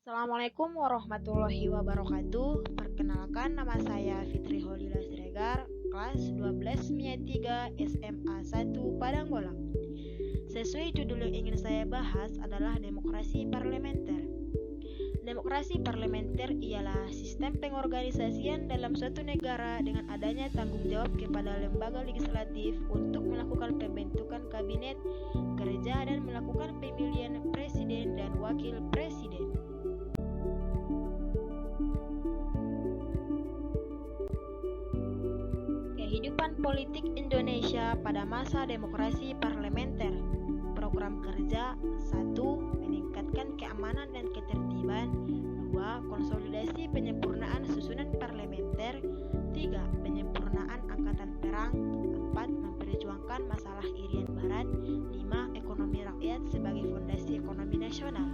Assalamualaikum warahmatullahi wabarakatuh. Perkenalkan, nama saya Fitri Holila Siregar, kelas 12 MIA 3 SMA 1 Padanggola. Sesuai judul yang ingin saya bahas adalah demokrasi parlementer. Demokrasi parlementer ialah sistem pengorganisasian dalam suatu negara dengan adanya tanggung jawab kepada lembaga legislatif untuk melakukan pembentukan kabinet kerja dan melakukan pemilihan presiden dan wakil presiden. Kehidupan politik Indonesia pada masa demokrasi parlementer. Program kerja: 1. Meningkatkan keamanan dan ketertiban. 2. Konsolidasi penyempurnaan susunan parlementer. 3. Penyempurnaan angkatan perang. 4. Memperjuangkan masalah Irian Barat. 5. Ekonomi rakyat sebagai fondasi ekonomi nasional.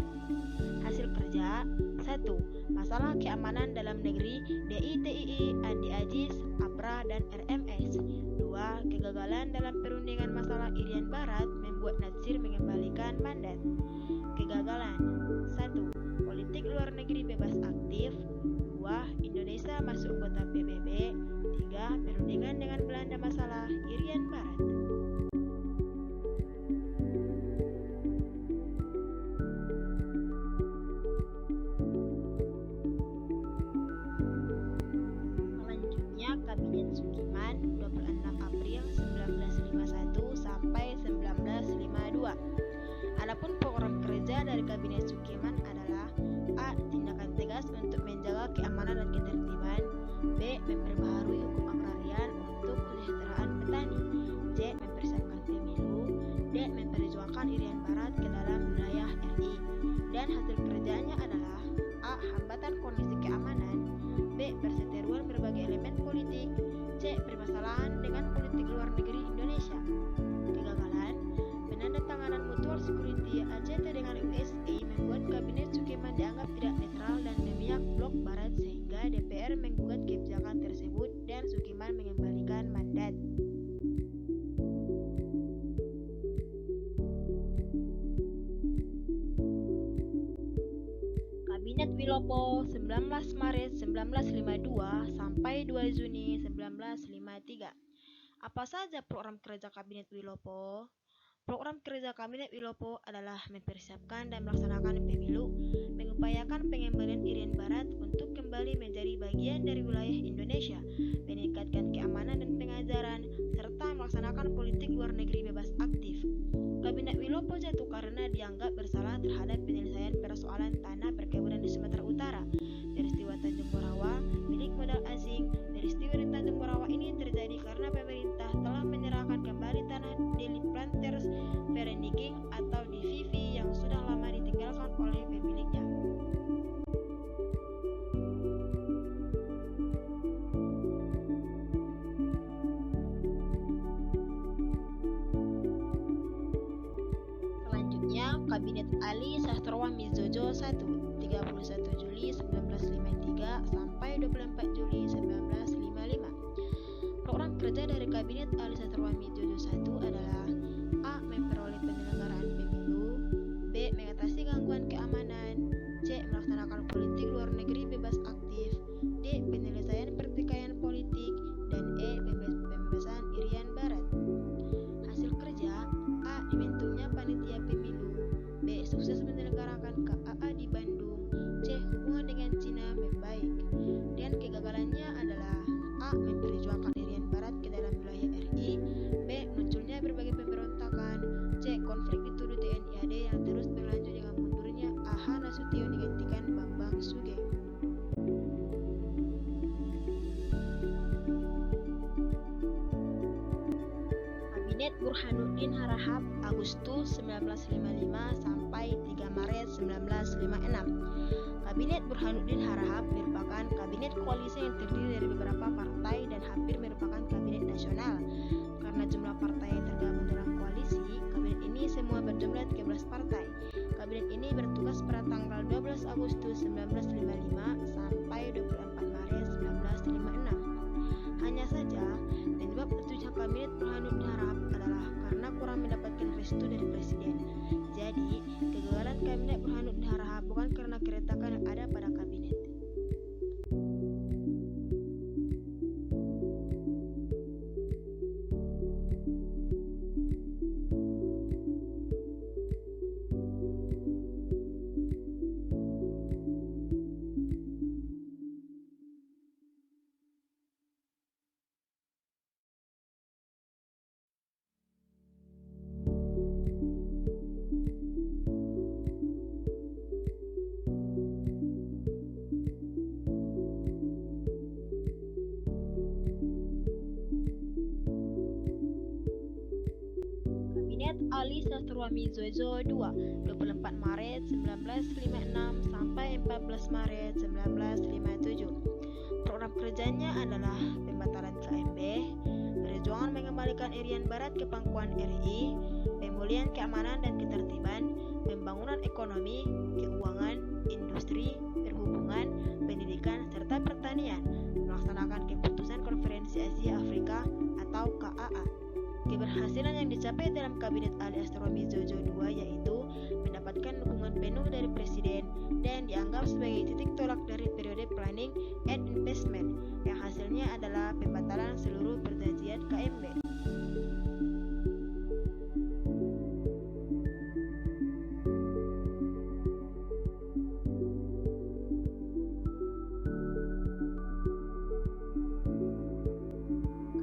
Hasil kerja: 1. Masalah keamanan dalam negeri DITII, Andi Ajis, APRA, dan RMS. 2. Kegagalan dalam perundingan masalah Irian Barat membuat Natsir mengembalikan mandat. Kegagalan: 1. Politik luar negeri bebas aktif. 2. Indonesia masuk anggota PBB. 3. Perundingan dengan Belanda masalah Irian Barat. Kabinet Sukiman 26 April 1951 sampai 1952. Adapun program kerja dari Kabinet Sukiman adalah: A. Tindakan tegas untuk menjaga keamanan dan ketertiban. B. Memperbaharui hukum agrarian untuk kesejahteraan petani. C. Mempersiapkan pemilu. D. Memperjuangkan Irian Barat ke dalam wilayah RI. Dan hasil kerjanya adalah: A. Hambatan kondisi keamanan. B. Perseteruan berbagai elemen politik. C. Permasalahan dengan politik luar negeri Indonesia. Kegagalan: penandatanganan Mutual Security ACT dengan USA membuat Kabinet Sukiman dianggap tidak netral dan memihak blok Barat, sehingga DPR menggugat kebijakan tersebut dan Sukiman mengembalikan mandat. Kabinet Wilopo 19 Maret 1952 sampai 2 Juni 1953. Apa saja program kerja Kabinet Wilopo? Program kerja Kabinet Wilopo adalah mempersiapkan dan melaksanakan pemilu, mengupayakan pengembalian Irian Barat untuk kembali menjadi bagian dari wilayah Indonesia, meningkatkan keamanan dan pengajaran, serta melaksanakan politik luar negeri bebas aktif. Kabinet Wilopo jatuh karena dianggap bersalah terhadap penyelesaian persoalan tanah perkebunan di Sumatera Utara. Peristiwa Tanjung Morawa milik modal asing. Peristiwa di Tanjung Morawa ini terjadi karena pemerintah telah menyerahkan kembali tanah Delhi Planters Vereniging atau DVV yang sudah lama ditinggalkan oleh pemiliknya. Kabinet Ali Sastrawami Jojo 1, 31 Juli 1953 sampai 24 Juli 1955. Program kerja dari Kabinet Ali Sastrawami Jojo 1 adalah: A. Memperoleh penyelenggaraan pemilu. B. Mengatasi gangguan keamanan. C. Melaksanakan politik luar negeri bebas aktif. D. Penyelesaian pertikaian politik. Dan E. Pembebasan Irian Barat. Hasil kerja: A. Dibentuknya panitia pemilu. B. Sukses menyelenggarakan KAA di Bandung. C. Hubungan dengan Cina membaik. Dan kegagalannya adalah: A. Memperjuangkan Irian Barat ke dalam wilayah RI. B. Munculnya berbagai pemberontakan. C. Konflik dituduh TNI AD yang terus berlanjut dengan mundurnya AH Nasution digantikan Bambang Suge. Kabinet Burhanuddin Harahap Agustus 1955 sampai 3 Maret 1956. Kabinet Burhanuddin Harahap merupakan kabinet koalisi yang terdiri dari beberapa partai dan hampir merupakan kabinet nasional. Karena jumlah partai yang tergabung dalam koalisi, kabinet ini semua berjumlah 13 partai. Kabinet ini bertugas pada tanggal 12 Agustus 1955 sampai 24 Maret 1956. Hanya saja, penyebab tertujunya Kabinet Burhanuddin Harahap adalah karena kurang mendapatkan restu dari Presiden. Jadi, kegagalan Kabinet Burhanuddin Harahap bukan karena keretakan yang Ali Sastroamizozo II, 24 Maret 1956 sampai 14 Maret 1957. Program kerjanya adalah pembatalan KMB, perjuangan mengembalikan Irian Barat ke pangkuan RI, pemulihan keamanan dan ketertiban, pembangunan ekonomi, keuangan, industri, perhubungan, pendidikan, serta pertanian, melaksanakan keputusan Konferensi Asia Afrika atau KAA. Keberhasilan yang dicapai dalam Kabinet Ali Sastroamizozo II yaitu mendapatkan dukungan penuh dari Presiden dan dianggap sebagai titik tolak dari periode Planning and Investment yang hasilnya adalah pembatalan seluruh perjanjian KMB.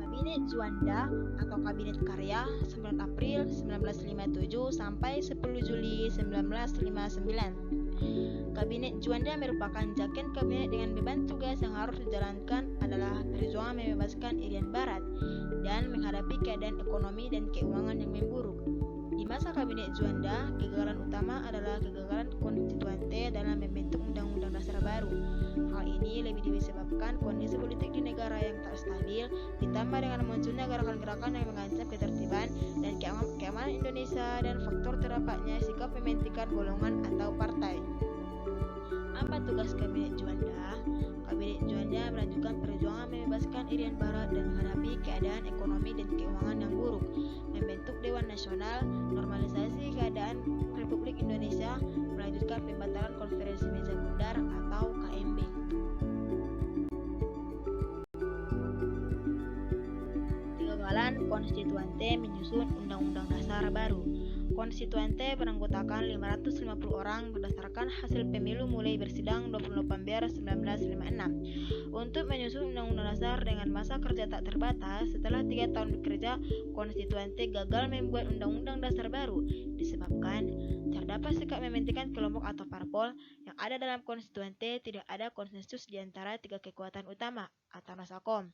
Kabinet Juanda atau Kabinet Karya 9 April 1957 sampai 10 Juli 1959. Kabinet Juanda merupakan jaken kabinet dengan beban tugas yang harus dijalankan adalah perjuangan membebaskan Irian Barat dan menghadapi keadaan ekonomi dan keuangan yang memburuk. Di masa Kabinet Juanda, kegagalan utama adalah kegagalan konstituante dalam membentuk undang-undang dasar baru. Hal ini lebih disebabkan kondisi politik di negara yang tak stabil, ditambah dengan munculnya gerakan-gerakan yang mengancam ketertiban dan keamanan Indonesia dan faktor terdapatnya sikap mementingkan golongan atau partai. Apa tugas Kabinet Juanda? Kabinet Juanda melanjutkan perjuangan membebaskan Irian Barat dan menghadapi keadaan ekonomi dan keuangan yang buruk, membentuk Dewan Nasional, normalisasi keadaan Republik Indonesia, melanjutkan pembatalan Konferensi Meja Bundar atau KMB. Kegagalan konstituante menyusun Undang-Undang Dasar baru. Konstituante beranggotakan 550 orang berdasarkan hasil pemilu mulai bersidang 20 November 1956. Untuk menyusun Undang-Undang Dasar dengan masa kerja tak terbatas, setelah 3 tahun bekerja, konstituante gagal membuat Undang-Undang Dasar baru disebabkan terdapat sikap mementingkan kelompok atau parpol yang ada dalam konstituante. Tidak ada konsensus di antara 3 kekuatan utama atau Nasakom.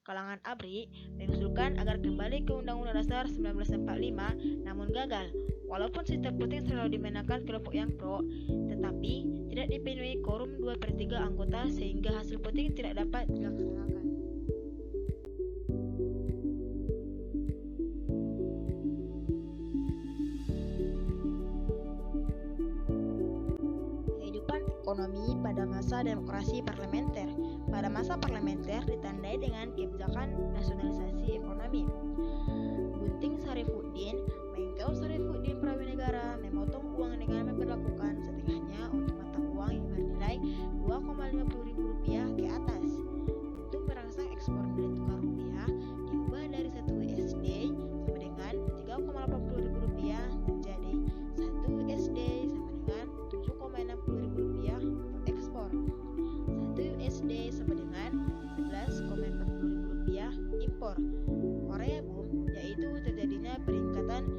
Kalangan ABRI mengusulkan agar kembali ke Undang-Undang Dasar 1945, namun gagal. Walaupun sistem voting selalu dimenangkan kelompok yang pro, tetapi tidak dipenuhi quorum 2/3 anggota sehingga hasil voting tidak dapat dilaksanakan. Kehidupan ekonomi pada masa demokrasi parlementer. Pada masa parlementer ditandai dengan kebijakan nasionalisasi ekonomi. Gunting Sarifuddin, Menkeu Sarifuddin Prawinegara memotong uang dengan memperlakukan setengahnya untuk mata uang yang bernilai Rp2,50.000 ke atas. Untuk merangsang ekspor nilai tukar rupiah diubah dari 1 USD sama dengan Rp3,80.000 menjadi 1 USD sama dengan Rp7,60.000 untuk ekspor. 1 USD sama dengan Rp11,40.000 impor. Korea boom, yaitu terjadinya peningkatan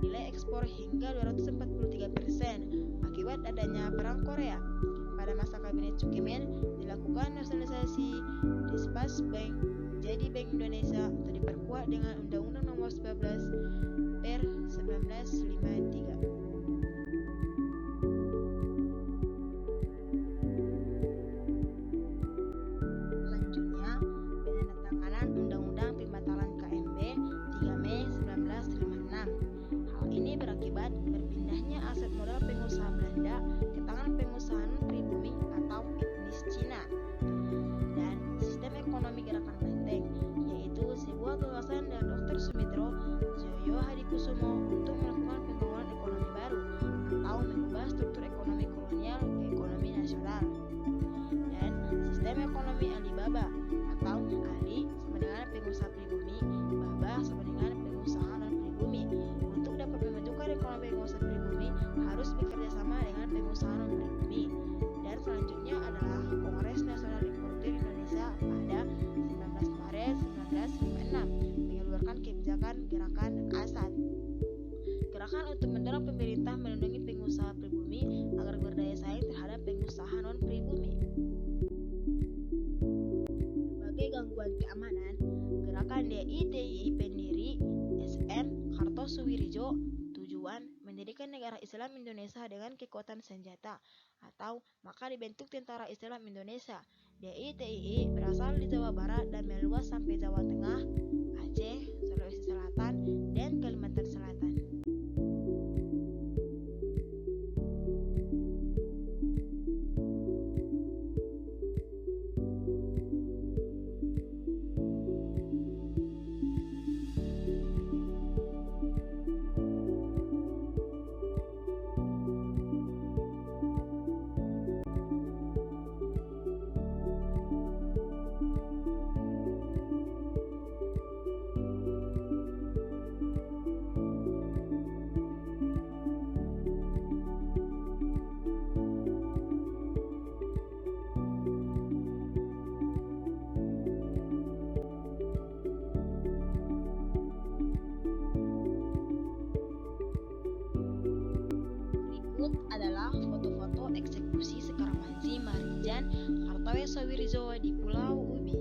nilai ekspor hingga 243% akibat adanya Perang Korea. Pada masa Kabinet Cukiemen dilakukan nasionalisasi Dispas Bank menjadi Bank Indonesia untuk diperkuat dengan Undang-Undang Nomor 19 per 1953. Berakibat berpindahnya aset modal pengusaha Belanda ke tangan pengusaha non-pribumi atau etnis Cina, dan sistem ekonomi gerakan Menteng, yaitu sebuah gagasan dari Dr. Sumitro Joyo Hadikusumo untuk melakukan pembangunan ekonomi baru atau mengubah struktur ekonomi kolonial ke ekonomi nasional, dan sistem ekonomi Alibaba atau Ali sama dengan pengusaha pribumi, Baba sama dengan pengusaha non-pribumi. Untuk dapat memajukan ekonomi pengusaha pribumi harus bekerja sama dengan pengusaha non-pribumi. Dan selanjutnya adalah Kongres Nasional Importir Indonesia pada 19 Maret 1956 mengeluarkan kebijakan gerakan ASAT. Gerakan untuk mendorong pemerintah melindungi pengusaha pribumi agar berdaya saing terhadap pengusaha non-pribumi. Sebagai gangguan keamanan, gerakan DITI pendiri SN Kartosuwirjo mendirikan negara Islam Indonesia dengan kekuatan senjata, atau maka dibentuk Tentara Islam Indonesia. DITII berasal di Jawa Barat dan meluas sampai Jawa Tengah, Aceh, Sulawesi Selatan, dan Kalimantan Selatan. Adalah foto-foto eksekusi Sekar Manzi Marinjan Kartowijoso di Pulau Ubi.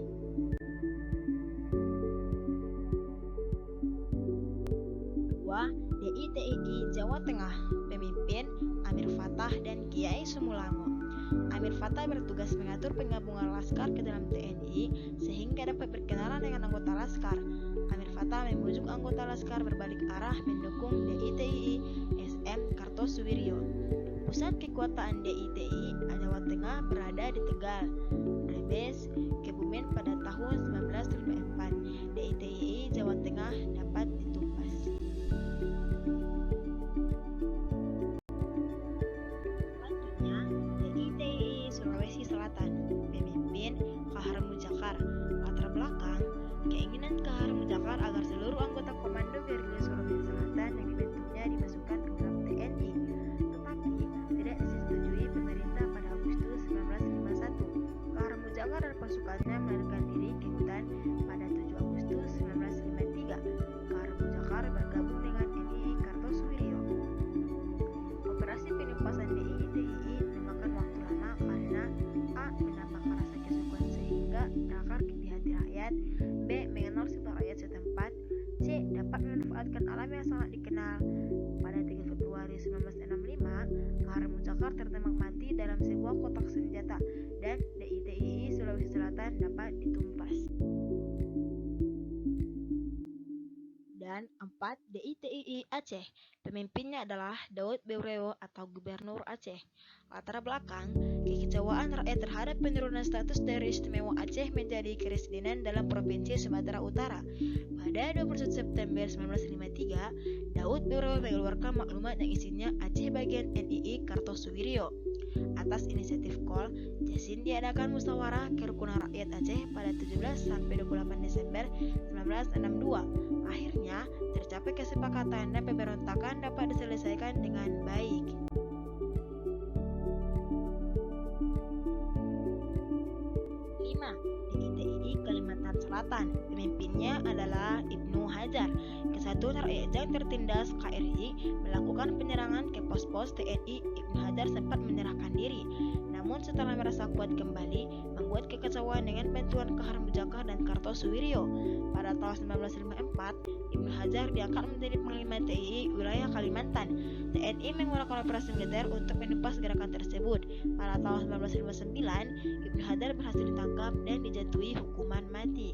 Dua, DITII Jawa Tengah, pemimpin Amir Fattah dan Kiai Sumulango. Amir Fattah bertugas mengatur penggabungan laskar ke dalam TNI sehingga dapat berkenalan dengan anggota laskar. Amir Fattah membujuk anggota laskar berbalik arah mendukung DITII SM Kartosuwiryo. Pusat kekuatan DITII Jawa Tengah berada di Tegal, Brebes, Kebumen pada tahun 1954. DITII Jawa Tengah dapat ditumpas. Selanjutnya, DITII Sulawesi Selatan, pemimpin Kahar Mujakar. Latar belakang, keinginan Kahar Mujakar agar seluruh anggota Komando Gerilya Sulawesi Selatan yang dibentuknya dimasukkan ke dalam TNI. Dan pasukannya melarikan diri ke hutan pada 7 Agustus 1953. Kahar Mujakar bergabung dengan NII Kartosuwiryo. Operasi penumpasan DITII memakan waktu lama karena A. menampakkan rasa kesukuan sehingga berakar di hati rakyat, B. mengenal sifat rakyat setempat, C. dapat memanfaatkan alam yang sangat dikenal. Pada 3 Februari 1965, Kahar Mujakar tertembak mati dalam sebuah kotak senjata dan DITII Sulawesi Selatan dapat ditumpas. Dan 4. DITII Aceh, pemimpinnya adalah Daud Beureo atau Gubernur Aceh. Latar belakang, kekecewaan rakyat terhadap penurunan status daerah istimewa Aceh menjadi keresidenan dalam Provinsi Sumatera Utara. Pada 21 September 1953, Daud Beureo mengeluarkan maklumat yang isinya Aceh bagian NII Kartosuwiryo. Atas inisiatif KOL, Jasin diadakan musyawarah kerukunan rakyat Aceh pada 17-28 Desember 1962. Akhirnya, tercapai kesepakatan dan pemberontakan dapat diselesaikan dengan baik. DITII Kalimantan Selatan, pemimpinnya adalah Ibnu Hajar. Kesatuan Rakyat yang tertindas KRI melakukan penyerangan ke pos-pos TNI. Ibnu Hajar sempat menyerahkan diri, namun setelah merasa kuat kembali, membuat kekecewaan dengan bantuan Kahar Mujakar dan Kartosuwiryo. Pada tahun 1954, Ibnu Hajar diangkat menjadi Panglima TNI wilayah Kalimantan. TNI menggunakan operasi militer untuk menumpas gerakan tersebut. Pada tahun 1959, Ibnu Hajar berhasil ditangkap dan dijatuhi hukuman mati.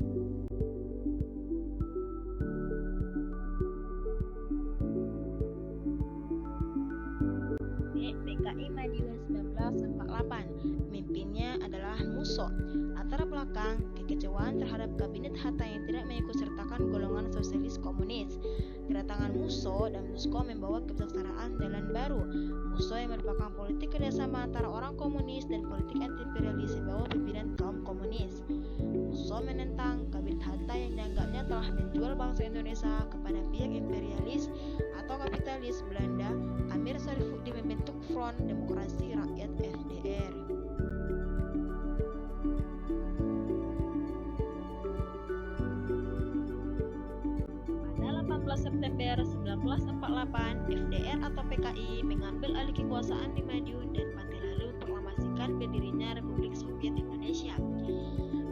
PKI Madiun 1948, pemimpinnya adalah Musso. Latar belakang, kekecewaan terhadap kabinet Hatta yang tidak mengikutsertakan golongan sosialis komunis. Kedatangan Musso dan Musko membawa kebijaksanaan jalan baru. Musso yang merupakan politik kerjasama antara orang komunis dan politik anti-imperialis di bawah pimpinan kaum komunis. Musso menentang kabinet Hatta yang dianggapnya telah menjual bangsa Indonesia kepada pihak imperialis atau kapitalis Belanda. Amir Syarifuddin membentuk Front Demokrasi Rakyat FDR. Pada 18 September 1948, FDR atau PKI mengambil alih kekuasaan di Madiun dan Pati lalu proklamasikan berdirinya Republik Soviet Indonesia.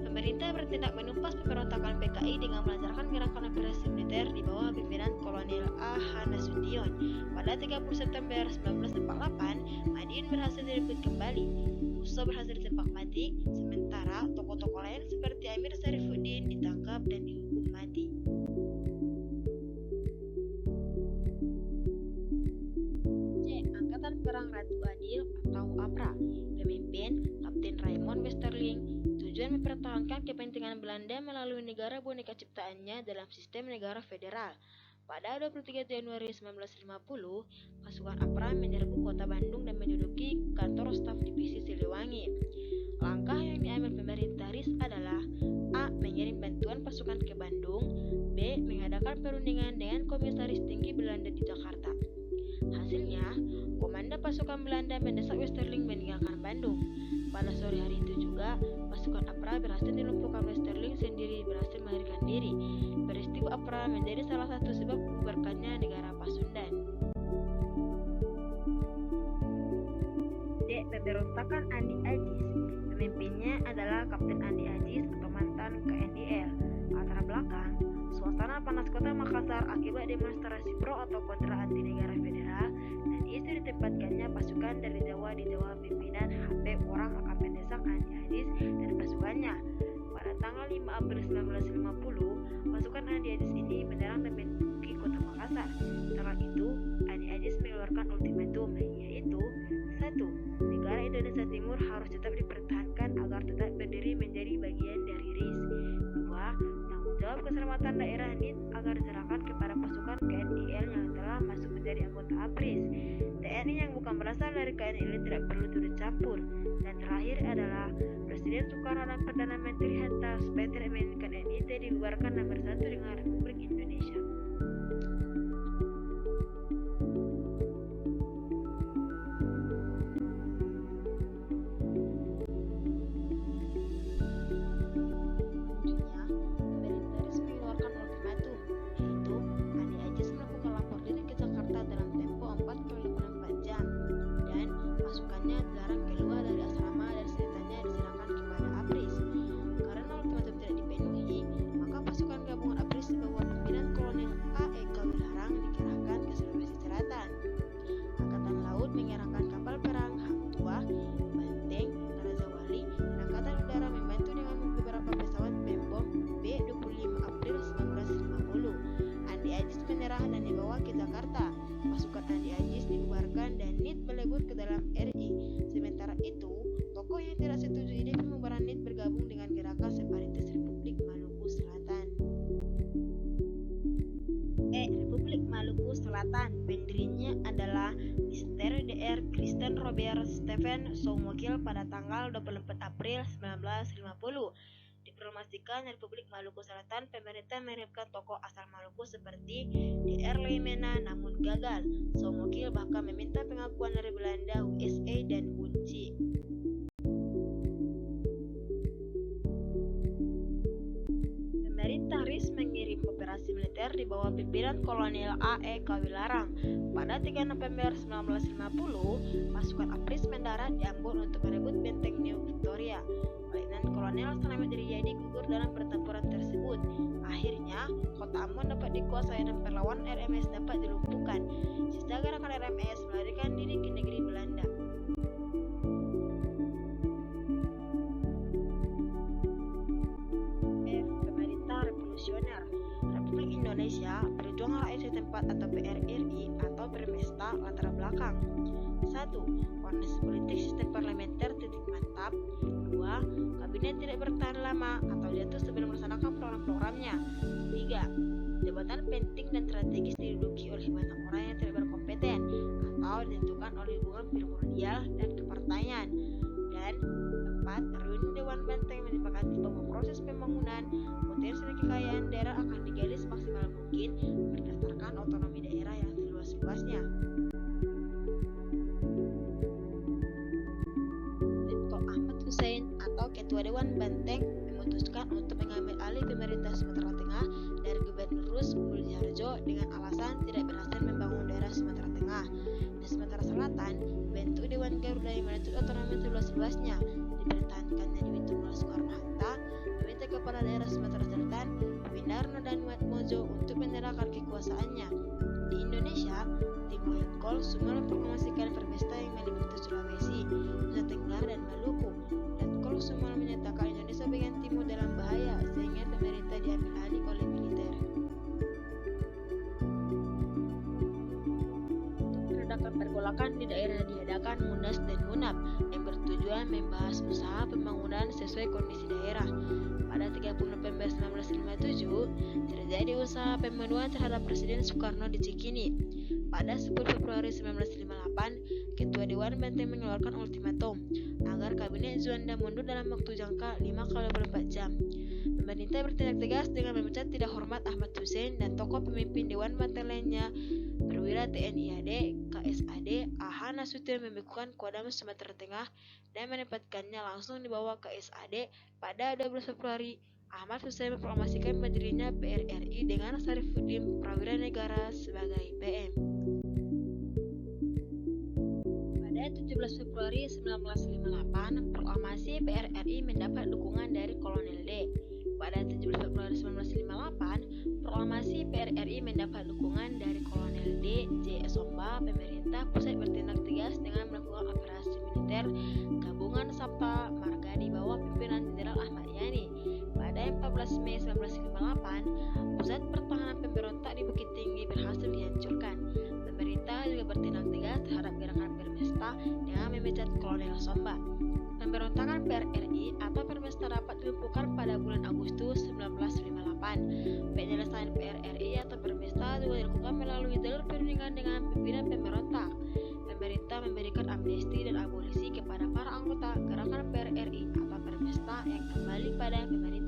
Pemerintah bertindak menumpas pemberontakan PKI dengan melancarkan gerakan operasi militer di bawah pimpinan Kolonel A. H. Nasution. Pada 30 September 1948, Madiun berhasil direbut kembali. Musso berhasil ditembak mati, sementara tokoh-tokoh lain seperti Amir Syarifuddin ditangkap dan dihukum mati. C. Angkatan Perang Ratu Adil atau APRA. Pemimpin Kapten Raymond Westerling. Tujuan mempertahankan kepentingan Belanda melalui negara boneka ciptaannya dalam sistem negara federal. Pada 23 Januari 1950, pasukan APRA menyerbu kota Bandung dan menduduki kantor staf divisi Siliwangi. Langkah yang diambil pemerintah RIS adalah A. Mengirim bantuan pasukan ke Bandung, B. Mengadakan perundingan dengan Komisaris Tinggi Belanda di Jakarta. Hasilnya, komandan pasukan Belanda mendesak Westerling meninggalkan Bandung. Pada sore hari itu juga, pasukan APRA berhasil dilumpuhkan. Westerling sendiri berhasil melarikan diri. Peristiwa APRA menjadi salah satu sebab bubarkannya negara Pasundan. D. Pemberontakan Andi Ajis. Pemimpinnya adalah Kapten Andi Ajis atau mantan KNDL. Latar belakang, suasana panas kota Makassar akibat demonstrasi pro atau kontra anti negara federal dan isu ditempatkannya pasukan dari Jawa di Jawa. Pimpinan HP orang akan mendesak Andi Ajis dan pasukannya. Pada tanggal 5 April 1950, pasukan Andi Ajis ini menyerang dan menduduki kota Makassar. Setelah itu, Andi Ajis mengeluarkan ultimatum, yaitu 1. Negara Indonesia Timur harus tetap dipertahankan agar tetap berdiri menjadi bagian dari RIS. 2. Tanggung jawab keselamatan daerah NIT agar diserahkan kepada pasukan KNDL yang telah masuk menjadi anggota APRIS. TNI yang bukan berasal dari KNDL tidak perlu turut campur. Dan terakhir adalah Presiden Soekarno dan Perdana Menteri Hatta supaya tidak menginginkan NIT dibubarkan dan bersatu dengan Republik Indonesia. Mengerahkan kapal perang Hang Tuah, Banteng, Raja Wali, dan Angkatan Udara membantu dengan beberapa pesawat bom B-25 April 1950. Andi Ajis menyerah dan dibawa ke Jakarta. Pasukan Andi Ajis dibubarkan dan NIT melebur ke dalam RI. Sementara itu, tokoh yang tidak setuju ide pembubaran NIT bergabung dengan gerakan separatis Republik Maluku Selatan. Republik Maluku Selatan. Pendirinya adalah Mr. Dr. Kristen Robert Stephen Soumokil pada tanggal 24 April 1950. Dipromosikan Republik Maluku Selatan, pemerintah mengirimkan tokoh asal Maluku seperti Dr. Leimena, namun gagal. Soumokil bahkan meminta pengakuan dari Belanda, USA, dan Bunci. Pemerintah RIS mengirim operasi militer di bawah pimpinan Kolonel A.E. Kawilarang. Pada 3 November 1950, pasukan APRIS mendarat di Ambon untuk merebut benteng New Victoria. Letnan Kolonel Slamet Riyadi gugur dalam pertempuran tersebut. Akhirnya, kota Ambon dapat dikuasai dan perlawanan RMS dapat dilumpuhkan. Sisa gerakan RMS melarikan diri ke negeri Belanda. Republik Indonesia, Perjuangan Rakyat Setempat atau PRRI atau Permesta. Latar belakang: 1. Kondisi politik sistem parlementer titik mantap. 2. Kabinet tidak bertahan lama atau jatuh sebelum melaksanakan program-programnya. 3. Jabatan penting dan strategis diduduki oleh banyak orang yang tidak berkompeten atau ditentukan oleh hubungan primordial dan kepartaian. Dan 4. Reuni Dewan Banteng menyepakati bahwa proses pembangunan potensi dan kekayaan daerah akan digali semaksimal mungkin berdasarkan otonomi daerah yang seluas-luasnya. Tito Ahmad Hussein atau Ketua Dewan Banteng memutuskan untuk mengambil alih pemerintah Sumatera Tengah dari Gubernur Rus Mulyaharjo dengan alasan tidak berhasil membangun daerah Sumatera Tengah. Di Sumatera Selatan, bentuk Dewan Garuda yang menuntut otonomi seluas-luasnya. Dipertahankannya Dewi Tunggal Soekarno-Hatta meminta kepala daerah Sumatera Selatan, Windarno dan Mojo untuk menyerahkan kekuasaannya. Di Indonesia, Tim Wahid Kol Sumal mempromosikan Permesta yang meliputi Sulawesi, Nusa Tenggara, dan Maluku. Letkol Sumal menyatakan Indonesia bagian timur dalam bahaya sehingga pemerintah diambil alih oleh militer. Untuk meredakan pergolakan di daerah diadakan Munas dan Munap yang bertujuan membahas usaha pembangunan sesuai kondisi daerah. Pada 30 November 1957, terjadi usaha pembunuhan terhadap Presiden Soekarno di Cikini. Pada 10 Februari 1958, Ketua Dewan Banteng mengeluarkan ultimatum agar Kabinet Juanda mundur dalam waktu jangka 5x24 jam. Pemerintah bertindak tegas dengan memecat tidak hormat Ahmad Hussein dan tokoh pemimpin Dewan Banteng lainnya, perwira TNI AD, KSAD, AH Nasution membekukan Kodam Sumatera Tengah dan menempatkannya langsung di bawah KSAD. Pada 12 Februari, Ahmad Hussein mempromosikan berdirinya PRRI dengan Sarifuddin Prawira Negara sebagai PM. Pada 17 Februari 1958, proklamasi PRRI mendapat dukungan dari Kolonel D. Pada 17 Februari 1958, proklamasi PRRI mendapat dukungan dari Kolonel D. J. Somba. Pemerintah pusat bertindak tegas dengan melakukan operasi militer gabungan Sabta Marga di bawah pimpinan Jenderal Ahmad Yani. Pada 14 Mei 1958, pusat pertahanan pemberontak di Bukit Tinggi berhasil dihancurkan. Pemerintah juga bertindak tegas terhadap gerakan Permesta dengan memecat Kolonel Somba. Pemberontakan PRRI atau Permesta dapat dilumpuhkan pada bulan Agustus 1958. Penyelesaian PRRI atau Permesta juga dilakukan melalui jalur perundingan dengan pimpinan pemberontak. Pemerintah memberikan amnesti dan abolisi kepada para anggota gerakan PRRI atau Permesta yang kembali pada pemerintah.